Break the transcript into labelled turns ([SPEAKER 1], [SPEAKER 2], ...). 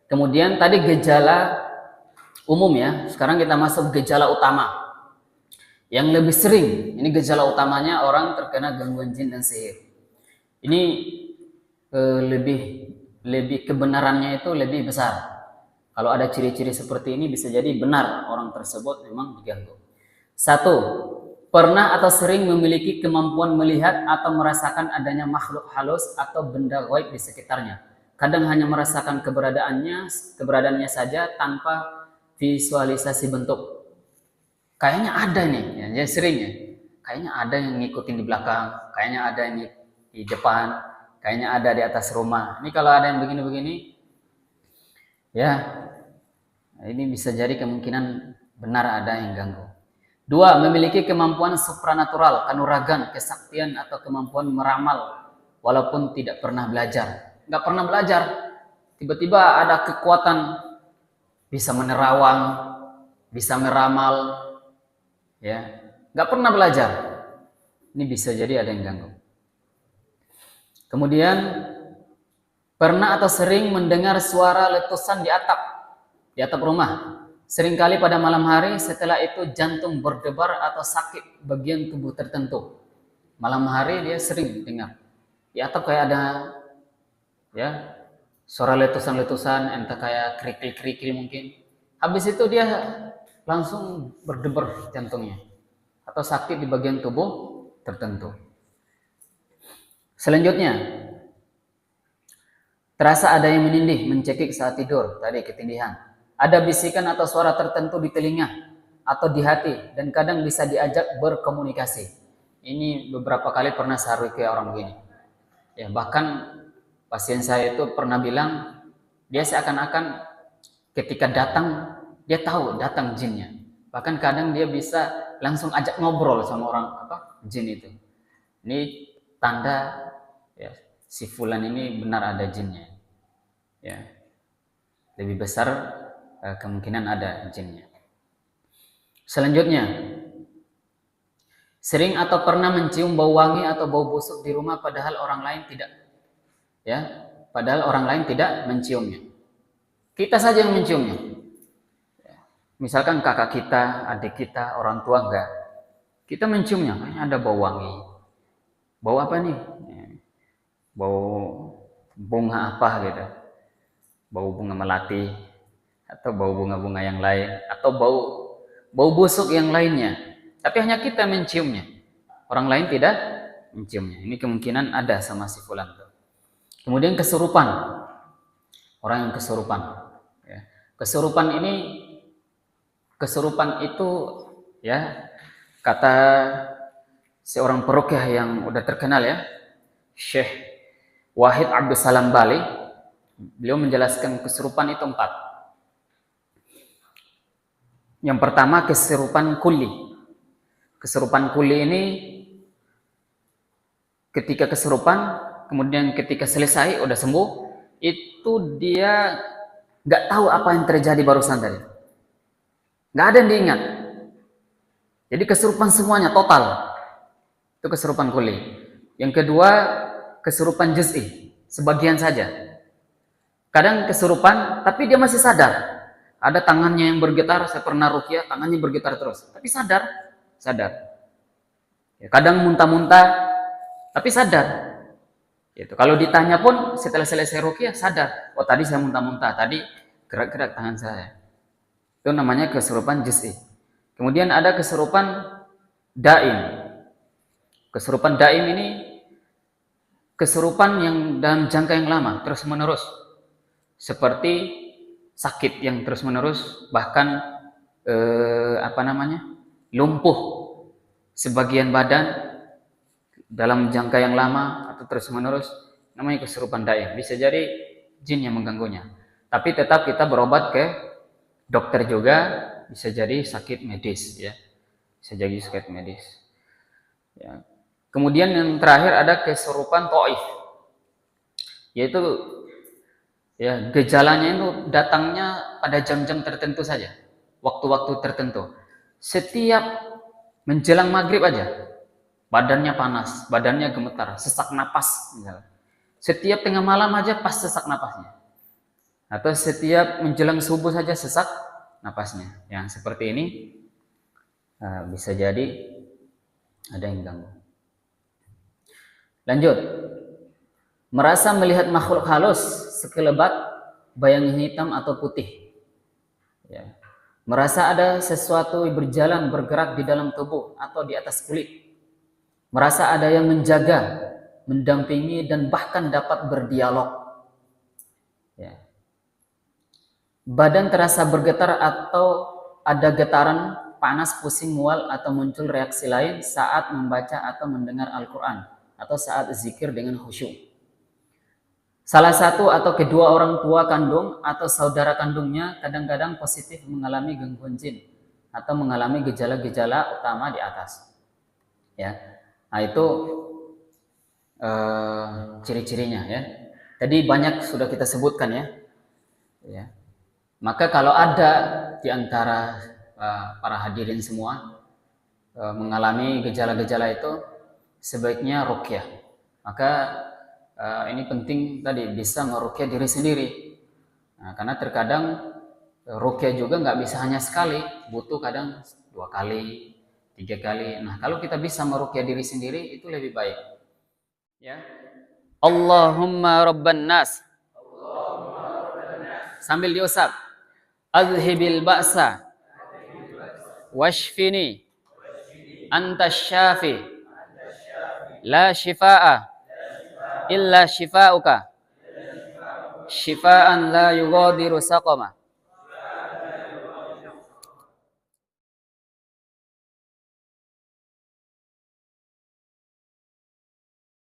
[SPEAKER 1] Kemudian tadi gejala umum ya, sekarang kita masuk gejala utama. Yang lebih sering, ini gejala utamanya orang terkena gangguan jin dan sihir. Ini lebih kebenarannya itu lebih besar. Kalau ada ciri-ciri seperti ini bisa jadi benar orang tersebut memang diganggu. Satu, pernah atau sering memiliki kemampuan melihat atau merasakan adanya makhluk halus atau benda gaib di sekitarnya. Kadang hanya merasakan keberadaannya saja tanpa visualisasi bentuk. Kayaknya ada nih, ya sering ya. Kayaknya ada yang ngikutin di belakang, kayaknya ada yang di depan, kayaknya ada di atas rumah. Ini kalau ada yang begini-begini, ya ini bisa jadi kemungkinan benar ada yang ganggu. Dua, memiliki kemampuan supranatural, kanuragan, kesaktian atau kemampuan meramal walaupun tidak pernah belajar. Nggak pernah belajar, tiba-tiba ada kekuatan bisa menerawang, bisa meramal, ya nggak pernah belajar. Ini bisa jadi ada yang ganggu. Kemudian pernah atau sering mendengar suara letusan di atap rumah. Seringkali pada malam hari, setelah itu jantung berdebar atau sakit bagian tubuh tertentu. Malam hari dia sering dengar. Di atap kayak ada ya suara letusan-letusan, entah kayak kerikil-kerikil mungkin. Habis itu dia langsung berdebar jantungnya. Atau sakit di bagian tubuh tertentu. Selanjutnya, terasa ada yang menindih, mencekik saat tidur, tadi ketindihan. Ada bisikan atau suara tertentu di telinga atau di hati dan kadang bisa diajak berkomunikasi. Ini beberapa kali pernah saya ruqyah orang begini. Ya, bahkan pasien saya itu pernah bilang dia seakan-akan ketika datang dia tahu datang jinnya. Bahkan kadang dia bisa langsung ajak ngobrol sama orang jin itu. Ini tanda ya, si fulan ini benar ada jinnya. Ya. Lebih besar kemungkinan ada jinnya. Selanjutnya, sering atau pernah mencium bau wangi atau bau busuk di rumah padahal orang lain tidak. Ya, padahal orang lain tidak menciumnya. Kita saja yang menciumnya. Misalkan kakak kita, adik kita, orang tua enggak. Kita menciumnya, kayaknya ada bau wangi. Bau apa nih? Bau bunga apa gitu. Bau bunga melati atau bau bunga-bunga yang lain atau bau busuk yang lainnya. Tapi hanya kita menciumnya. Orang lain tidak menciumnya. Ini kemungkinan ada sama si fulan. Kemudian kesurupan. Orang yang kesurupan. Ya. Kesurupan itu ya kata seorang peruqyah yang udah terkenal ya, Syekh Wahid Abdul Salam Bali. Beliau menjelaskan kesurupan itu 4. Yang pertama kesurupan kuli. Kesurupan kuli ini ketika kesurupan, kemudian ketika selesai udah sembuh, itu dia nggak tahu apa yang terjadi barusan tadi. Nggak ada yang diingat. Jadi kesurupan semuanya total. Itu kesurupan kuli. Yang kedua kesurupan juz'i, sebagian saja. Kadang kesurupan tapi dia masih sadar. Ada tangannya yang bergetar, saya pernah ruqyah, tangannya bergetar terus. Tapi sadar. Ya, kadang muntah-muntah, tapi sadar. Gitu. Kalau ditanya pun setelah selesai ruqyah sadar. Oh tadi saya muntah-muntah, tadi gerak-gerak tangan saya. Itu namanya kesurupan juz'i. Kemudian ada kesurupan daim. Kesurupan daim ini kesurupan yang dalam jangka yang lama, terus-menerus. Seperti sakit yang terus-menerus, bahkan lumpuh sebagian badan dalam jangka yang lama atau terus-menerus, namanya kesurupan daim. Bisa jadi jin yang mengganggunya. Tapi tetap kita berobat ke dokter juga, bisa jadi sakit medis ya. Bisa jadi sakit medis. Ya. Kemudian yang terakhir ada kesurupan taif. Yaitu ya gejalanya itu datangnya pada jam-jam tertentu saja, waktu-waktu tertentu. Setiap menjelang maghrib aja, badannya panas, badannya gemetar, sesak napas misalnya. Setiap tengah malam aja pas sesak napasnya. atau setiap menjelang subuh saja sesak napasnya. Yang seperti ini bisa jadi ada yang ganggu. Lanjut. Merasa melihat makhluk halus sekelebat bayangan hitam atau putih. Ya. Merasa ada sesuatu berjalan bergerak di dalam tubuh atau di atas kulit. Merasa ada yang menjaga, mendampingi, dan bahkan dapat berdialog. Ya. Badan terasa bergetar atau ada getaran, panas, pusing, mual, atau muncul reaksi lain saat membaca atau mendengar Al-Quran, atau saat zikir dengan khusyuk. Salah satu atau kedua orang tua kandung atau saudara kandungnya kadang-kadang positif mengalami gangguan jin atau mengalami gejala-gejala utama di atas. Ya, nah itu ciri-cirinya ya. Tadi banyak sudah kita sebutkan ya. Ya. Maka kalau ada di antara para hadirin semua mengalami gejala-gejala itu, sebaiknya ruqyah. Maka ini penting tadi bisa meruqyah diri sendiri. Nah, karena terkadang ruqyah juga nggak bisa hanya sekali, butuh kadang 2 kali, 3 kali. Nah, kalau kita bisa meruqyah diri sendiri itu lebih baik. Ya. Allahumma rabban nas. Sambil diusap. Azhibil ba'sa washfini anta syafi la shifaa illa shifauka shifaan la yughadiru saqama